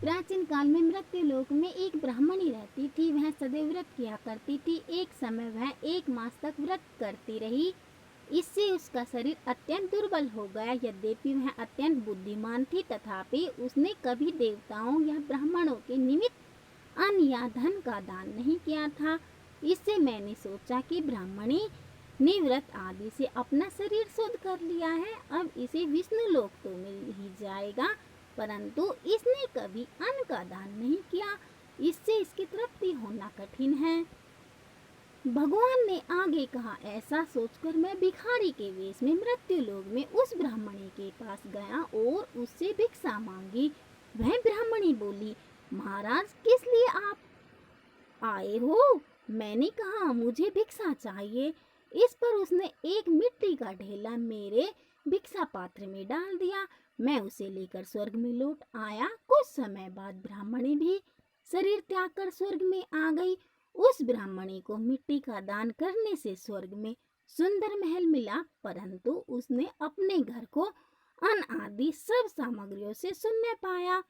प्राचीन काल में मृत्यु लोक में एक ब्राह्मणी रहती थी। वह सदैव व्रत किया करती थी। एक समय वह 1 मास तक व्रत करती रही। इससे उसका शरीर अत्यंत दुर्बल हो गया। यद्यपि वह अत्यंत बुद्धिमान थी, तथापि उसने कभी देवताओं या ब्राह्मणों के निमित्त अन्न या धन का दान नहीं किया था। इससे मैंने सोचा कि ब्राह्मणी ने व्रत आदि से अपना शरीर शुद्ध कर लिया है, अब इसे विष्णु लोक तो मिल ही जाएगा, परंतु इसने कभी अन्न का दान नहीं किया। इससे इसकी तृप्ति होना कठिन है। भगवान ने आगे कहा, ऐसा सोचकर मैं भिखारी के वेश में मृत्यु लोक में उस ब्राह्मणी के पास गया और उससे भिक्षा मांगी। वह ब्राह्मणी बोली, महाराज, किस लिए आप आए हो? मैंने कहा, मुझे भिक्षा चाहिए। इस पर उसने एक मिट्टी का ढेला मेरे भिक्षा पात्र में डाल दिया। मैं उसे लेकर स्वर्ग में लौट आया। कुछ समय बाद ब्राह्मणी भी शरीर त्याग कर स्वर्ग में आ गई। उस ब्राह्मणी को मिट्टी का दान करने से स्वर्ग में सुंदर महल मिला, परंतु उसने अपने घर को अन्न आदि सब सामग्रियों से शून्य पाया।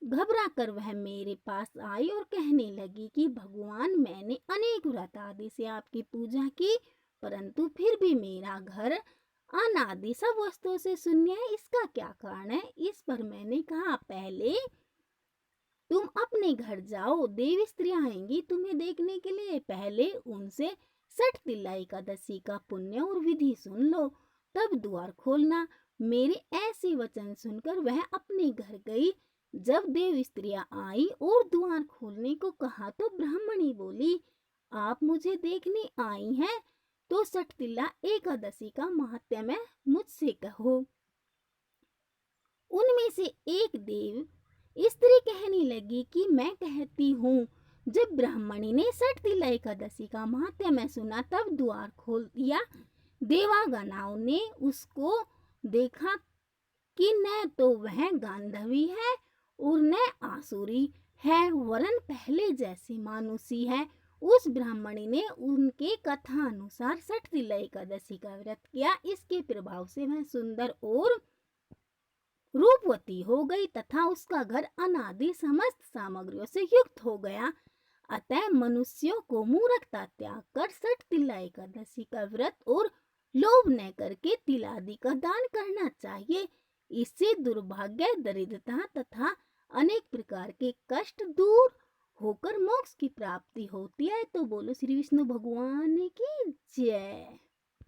घबरा कर वह मेरे पास आई और कहने लगी कि भगवान, मैंने अनेक व्रत आदि से आपकी पूजा की, परंतु फिर भी मेरा घर अन्न आदि सब वस्तुओं से शून्य है। इसका क्या कारण है? इस पर मैंने कहा, पहले तुम अपने घर जाओ, देवी स्त्रियां आएंगी तुम्हें देखने के लिए। पहले उनसे 60 तिल्ला एकादशी का पुण्य और विधि सुन लो, तब द्वार खोलना। मेरे ऐसे वचन सुनकर वह अपने घर गई। जब देव स्त्रियां आई और द्वार खोलने को कहा तो ब्राह्मणी बोली, आप मुझे देखने आई हैं तो 60 तिल्ला एकादशी का महात्म्य मुझसे कहो। उनमें से एक देव स्त्री कहने लगी कि मैं कहती हूँ। जब ब्राह्मणी ने 60 तिल्ला एकादशी का महात्म्य सुना, तब द्वार खोल दिया। देवागणाओं ने उसको देखा कि न तो वह गांधर्वी है और न आसुरी है, वरन पहले जैसी मानुषी है। उस ब्राह्मणी ने उनके कथा अनुसार 60 तिल्ला एकादशी का व्रत किया। इसके प्रभाव से वह सुंदर और रूपवती हो गई तथा उसका घर अनादि समस्त सामग्रियों से युक्त हो गया। अतः मनुष्यों को मूर्खता त्याग कर 60 तिल्ला एकादशी का व्रत और लोभ न करके तिलादि का दान करना चाहिए। इससे दुर्भाग्य, दरिद्रता तथा अनेक प्रकार के कष्ट दूर होकर मोक्ष की प्राप्ति होती है। तो बोलो श्री विष्णु भगवान की जय।